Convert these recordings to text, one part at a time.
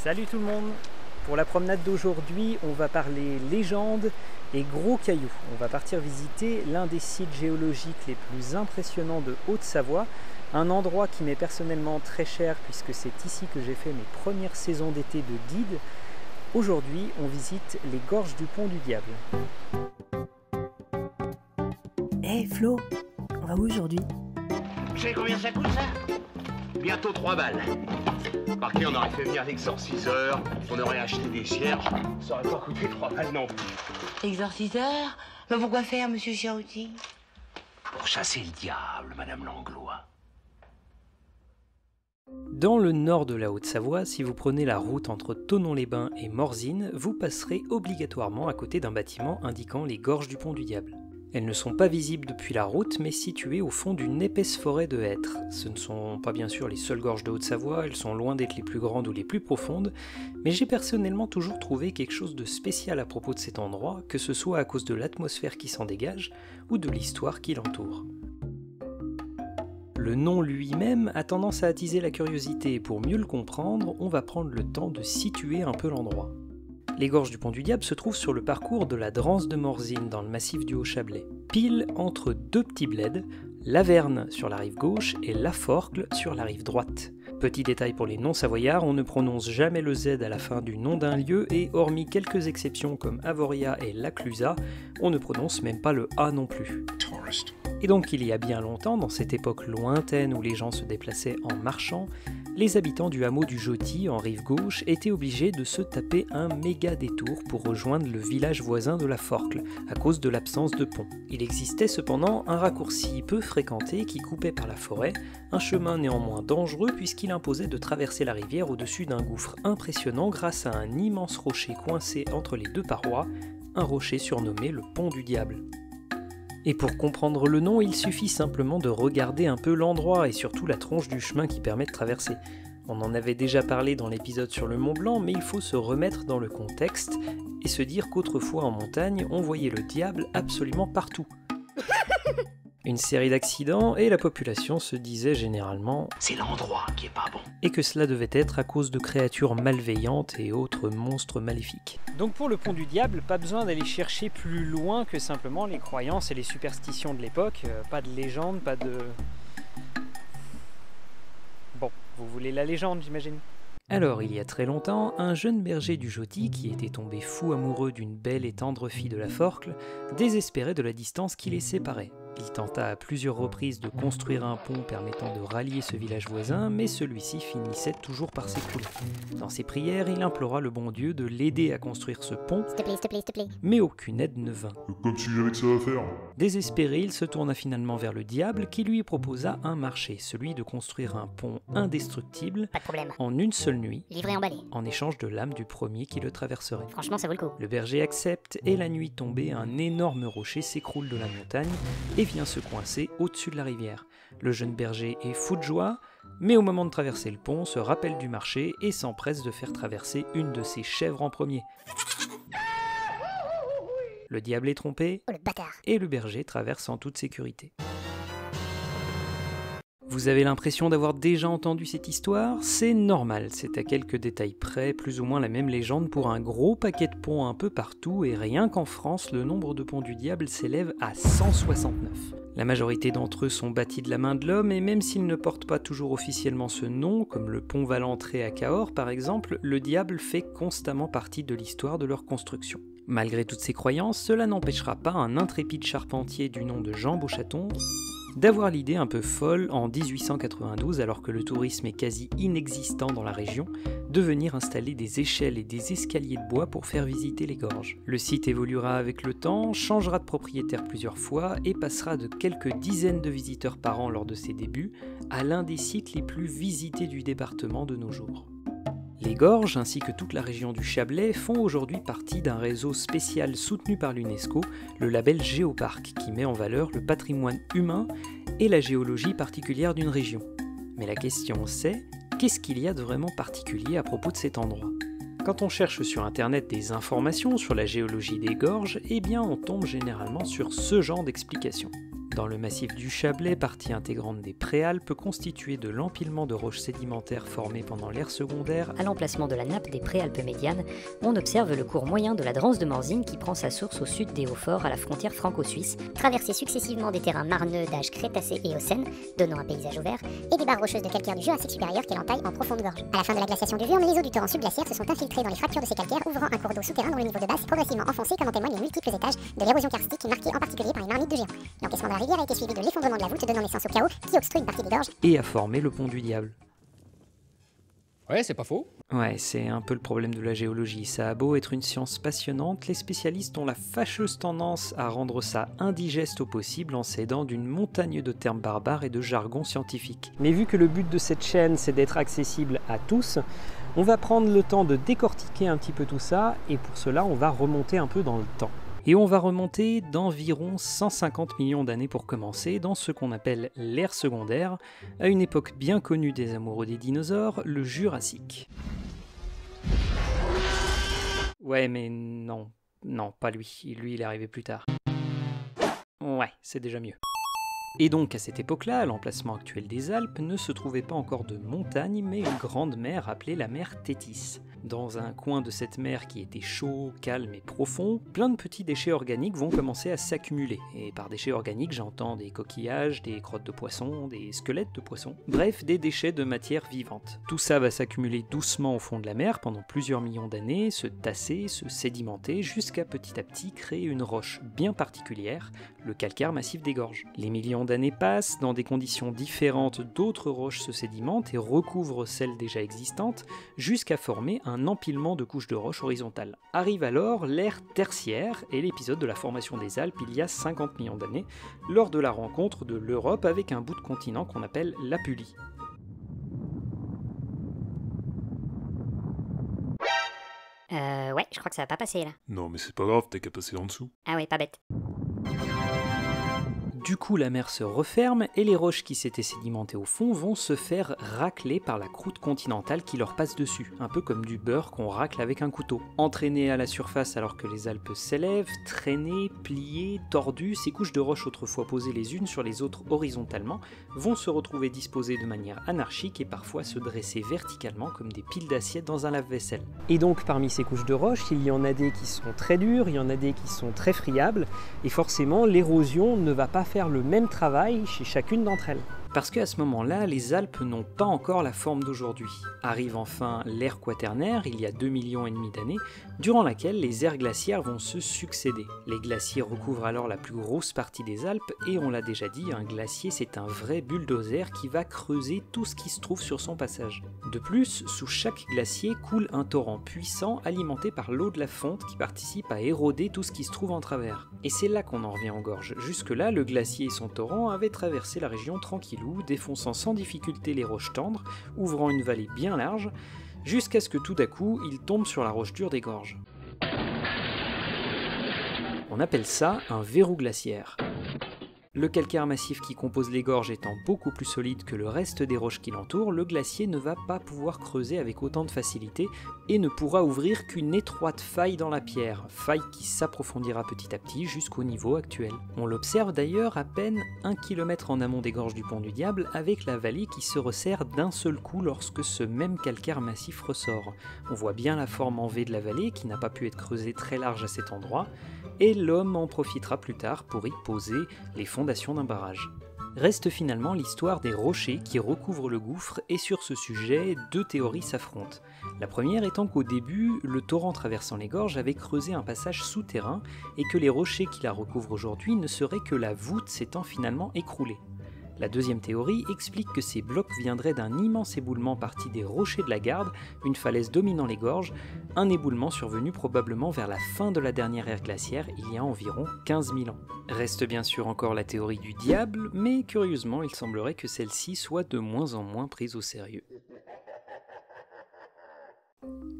Salut tout le monde! Pour la promenade d'aujourd'hui, on va parler légendes et gros cailloux. On va partir visiter l'un des sites géologiques les plus impressionnants de Haute-Savoie, un endroit qui m'est personnellement très cher puisque c'est ici que j'ai fait mes premières saisons d'été de guide. Aujourd'hui, on visite les gorges du Pont du Diable. Hé Flo, on va où aujourd'hui? Vous savez combien ça coûte ça? Bientôt 3 balles. Remarquez, on aurait fait venir l'exorciseur, on aurait acheté des cierges, ça aurait pas coûté 3 balles non plus. Exorciseur? Mais pourquoi faire, monsieur Chiarouti? Pour chasser le diable, madame Langlois. Dans le nord de la Haute-Savoie, si vous prenez la route entre Thonon-les-Bains et Morzine, vous passerez obligatoirement à côté d'un bâtiment indiquant les gorges du Pont du Diable. Elles ne sont pas visibles depuis la route, mais situées au fond d'une épaisse forêt de hêtres. Ce ne sont pas bien sûr les seules gorges de Haute-Savoie, elles sont loin d'être les plus grandes ou les plus profondes, mais j'ai personnellement toujours trouvé quelque chose de spécial à propos de cet endroit, que ce soit à cause de l'atmosphère qui s'en dégage, ou de l'histoire qui l'entoure. Le nom lui-même a tendance à attiser la curiosité, et pour mieux le comprendre, on va prendre le temps de situer un peu l'endroit. Les gorges du Pont du Diable se trouvent sur le parcours de la Dranse de Morzine dans le massif du Haut-Chablais, pile entre deux petits bleds, Laverne sur la rive gauche et Laforcle sur la rive droite. Petit détail pour les non-savoyards, on ne prononce jamais le Z à la fin du nom d'un lieu et hormis quelques exceptions comme Avoria et Laclusa, on ne prononce même pas le A non plus. Et donc il y a bien longtemps, dans cette époque lointaine où les gens se déplaçaient en marchant, les habitants du hameau du Joty, en rive gauche, étaient obligés de se taper un méga détour pour rejoindre le village voisin de la Forcle, à cause de l'absence de pont. Il existait cependant un raccourci peu fréquenté qui coupait par la forêt, un chemin néanmoins dangereux puisqu'il imposait de traverser la rivière au-dessus d'un gouffre impressionnant grâce à un immense rocher coincé entre les deux parois, un rocher surnommé le Pont du Diable. Et pour comprendre le nom, il suffit simplement de regarder un peu l'endroit et surtout la tronche du chemin qui permet de traverser. On en avait déjà parlé dans l'épisode sur le Mont Blanc, mais il faut se remettre dans le contexte et se dire qu'autrefois en montagne, on voyait le diable absolument partout. Une série d'accidents et la population se disait généralement « C'est l'endroit qui est pas bon ». Et que cela devait être à cause de créatures malveillantes et autres monstres maléfiques. Donc pour le Pont du Diable, pas besoin d'aller chercher plus loin que simplement les croyances et les superstitions de l'époque, pas de légende, pas de... Bon, vous voulez la légende, j'imagine. Alors, il y a très longtemps, un jeune berger du Joty, qui était tombé fou amoureux d'une belle et tendre fille de la Forcle, désespérait de la distance qui les séparait. Il tenta à plusieurs reprises de construire un pont permettant de rallier ce village voisin, mais celui-ci finissait toujours par s'écrouler. Dans ses prières, il implora le bon Dieu de l'aider à construire ce pont, S'il te plaît. mais aucune aide ne vint. Comme si j'avais que ça à faire. Désespéré, il se tourna finalement vers le diable qui lui proposa un marché, celui de construire un pont indestructible Pas de problème. en une seule nuit, Livré emballé. en échange de l'âme du premier qui le traverserait. Franchement, ça vaut le coup. Le berger accepte et la nuit tombée, un énorme rocher s'écroule de la montagne et vient se coincer au-dessus de la rivière. Le jeune berger est fou de joie, mais au moment de traverser le pont, se rappelle du marché et s'empresse de faire traverser une de ses chèvres en premier. Le diable est trompé Oh le bâtard. et le berger traverse en toute sécurité. Vous avez l'impression d'avoir déjà entendu cette histoire? C'est normal, c'est à quelques détails près, plus ou moins la même légende pour un gros paquet de ponts un peu partout, et rien qu'en France, le nombre de ponts du diable s'élève à 169. La majorité d'entre eux sont bâtis de la main de l'homme, et même s'ils ne portent pas toujours officiellement ce nom, comme le pont Valentré à Cahors par exemple, le diable fait constamment partie de l'histoire de leur construction. Malgré toutes ces croyances, cela n'empêchera pas un intrépide charpentier du nom de Jean Beauchaton d'avoir l'idée un peu folle en 1892, alors que le tourisme est quasi inexistant dans la région, de venir installer des échelles et des escaliers de bois pour faire visiter les gorges. Le site évoluera avec le temps, changera de propriétaire plusieurs fois et passera de quelques dizaines de visiteurs par an lors de ses débuts à l'un des sites les plus visités du département de nos jours. Les gorges, ainsi que toute la région du Chablais, font aujourd'hui partie d'un réseau spécial soutenu par l'UNESCO, le label Géoparc, qui met en valeur le patrimoine humain et la géologie particulière d'une région. Mais la question c'est, qu'est-ce qu'il y a de vraiment particulier à propos de cet endroit ? Quand on cherche sur internet des informations sur la géologie des gorges, eh bien on tombe généralement sur ce genre d'explications. Dans le massif du Chablais, partie intégrante des Préalpes, constituée de l'empilement de roches sédimentaires formées pendant l'ère secondaire, À l'emplacement de la nappe des Préalpes médianes, on observe le cours moyen de la Dranse de Morzine qui prend sa source au sud des Hauts-Forts à la frontière franco-suisse, traverser successivement des terrains marneux d'âge Crétacé et Éocène, donnant un paysage ouvert, et des barres rocheuses de calcaire du Jurassique supérieur qui l'entaillent en profonde gorge. À la fin de la glaciation du Wurm, les eaux du torrent subglaciaire se sont infiltrées dans les fractures de ces calcaires, ouvrant un cours d'eau souterrain dont le niveau de base s'est progressivement enfoncé, comme en témoignent les multiples étages de l'érosion karstique, marquée en particulier par une marmite de géants. L'encaissement de la rivière a été suivi de l'effondrement de la voûte, donnant naissance au chaos qui obstrue une partie des gorges. et a formé le pont du Diable. Ouais, c'est pas faux. Ouais, c'est un peu le problème de la géologie. Ça a beau être une science passionnante, les spécialistes ont la fâcheuse tendance à rendre ça indigeste au possible en s'aidant d'une montagne de termes barbares et de jargon scientifique. Mais vu que le but de cette chaîne, c'est d'être accessible à tous, on va prendre le temps de décortiquer un petit peu tout ça, et pour cela, on va remonter un peu dans le temps. Et on va remonter d'environ 150 millions d'années pour commencer, dans ce qu'on appelle l'ère secondaire, à une époque bien connue des amoureux des dinosaures, le Jurassique. Ouais, mais non, pas lui. Lui, il est arrivé plus tard. Ouais, c'est déjà mieux. Et donc à cette époque-là, à l'emplacement actuel des Alpes, ne se trouvait pas encore de montagne, mais une grande mer appelée la mer Thétis. Dans un coin de cette mer qui était chaud, calme et profond, plein de petits déchets organiques vont commencer à s'accumuler. Et par déchets organiques, j'entends des coquillages, des crottes de poissons, des squelettes de poissons, bref, des déchets de matière vivante. Tout ça va s'accumuler doucement au fond de la mer pendant plusieurs millions d'années, se tasser, se sédimenter, jusqu'à petit à petit créer une roche bien particulière, le calcaire massif des gorges. Les millions d'années passent, dans des conditions différentes, d'autres roches se sédimentent et recouvrent celles déjà existantes, jusqu'à former un empilement de couches de roches horizontales. Arrive alors l'ère tertiaire et l'épisode de la formation des Alpes il y a 50 millions d'années, lors de la rencontre de l'Europe avec un bout de continent qu'on appelle l'Apulie. Ouais, je crois que ça va pas passer là. Non, mais c'est pas grave, t'as qu'à passer en dessous. Ah ouais, pas bête. Du coup, la mer se referme et les roches qui s'étaient sédimentées au fond vont se faire racler par la croûte continentale qui leur passe dessus, un peu comme du beurre qu'on racle avec un couteau. Entraînées à la surface alors que les Alpes s'élèvent, traînées, pliées, tordues, ces couches de roches autrefois posées les unes sur les autres horizontalement vont se retrouver disposées de manière anarchique et parfois se dresser verticalement comme des piles d'assiettes dans un lave-vaisselle. Et donc parmi ces couches de roches, il y en a des qui sont très dures, il y en a des qui sont très friables, et forcément l'érosion ne va pas faire le même travail chez chacune d'entre elles. Parce qu'à ce moment-là, les Alpes n'ont pas encore la forme d'aujourd'hui. Arrive enfin l'ère quaternaire, il y a 2,5 millions d'années, durant laquelle les ères glaciaires vont se succéder. Les glaciers recouvrent alors la plus grosse partie des Alpes, et on l'a déjà dit, un glacier c'est un vrai bulldozer qui va creuser tout ce qui se trouve sur son passage. De plus, sous chaque glacier coule un torrent puissant alimenté par l'eau de la fonte qui participe à éroder tout ce qui se trouve en travers. Et c'est là qu'on en revient aux gorges. Jusque-là, le glacier et son torrent avaient traversé la région tranquillou, défonçant sans difficulté les roches tendres, ouvrant une vallée bien large, jusqu'à ce que tout à coup, il tombe sur la roche dure des gorges. On appelle ça un verrou glaciaire. Le calcaire massif qui compose les gorges étant beaucoup plus solide que le reste des roches qui l'entourent, le glacier ne va pas pouvoir creuser avec autant de facilité et ne pourra ouvrir qu'une étroite faille dans la pierre, faille qui s'approfondira petit à petit jusqu'au niveau actuel. On l'observe d'ailleurs à peine 1 km en amont des gorges du Pont du Diable, avec la vallée qui se resserre d'un seul coup lorsque ce même calcaire massif ressort. On voit bien la forme en V de la vallée qui n'a pas pu être creusée très large à cet endroit, et l'homme en profitera plus tard pour y poser les fondations d'un barrage. Reste finalement l'histoire des rochers qui recouvrent le gouffre, et sur ce sujet, deux théories s'affrontent. La première étant qu'au début, le torrent traversant les gorges avait creusé un passage souterrain, et que les rochers qui la recouvrent aujourd'hui ne seraient que la voûte s'étant finalement écroulée. La deuxième théorie explique que ces blocs viendraient d'un immense éboulement parti des rochers de la Garde, une falaise dominant les gorges, un éboulement survenu probablement vers la fin de la dernière ère glaciaire, il y a environ 15 000 ans. Reste bien sûr encore la théorie du diable, mais curieusement il semblerait que celle-ci soit de moins en moins prise au sérieux.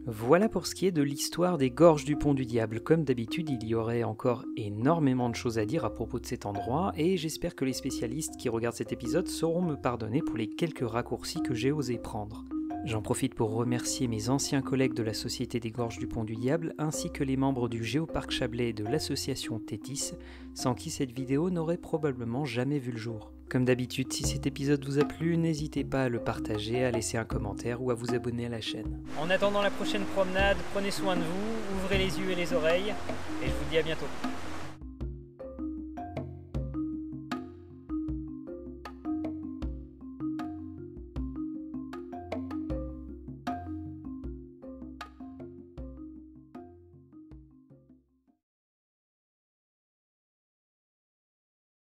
Voilà pour ce qui est de l'histoire des gorges du Pont du Diable. Comme d'habitude, il y aurait encore énormément de choses à dire à propos de cet endroit, et j'espère que les spécialistes qui regardent cet épisode sauront me pardonner pour les quelques raccourcis que j'ai osé prendre. J'en profite pour remercier mes anciens collègues de la Société des Gorges du Pont du Diable ainsi que les membres du Géoparc Chablais et de l'association Tétis, sans qui cette vidéo n'aurait probablement jamais vu le jour. Comme d'habitude, si cet épisode vous a plu, n'hésitez pas à le partager, à laisser un commentaire ou à vous abonner à la chaîne. En attendant la prochaine promenade, prenez soin de vous, ouvrez les yeux et les oreilles, et je vous dis à bientôt.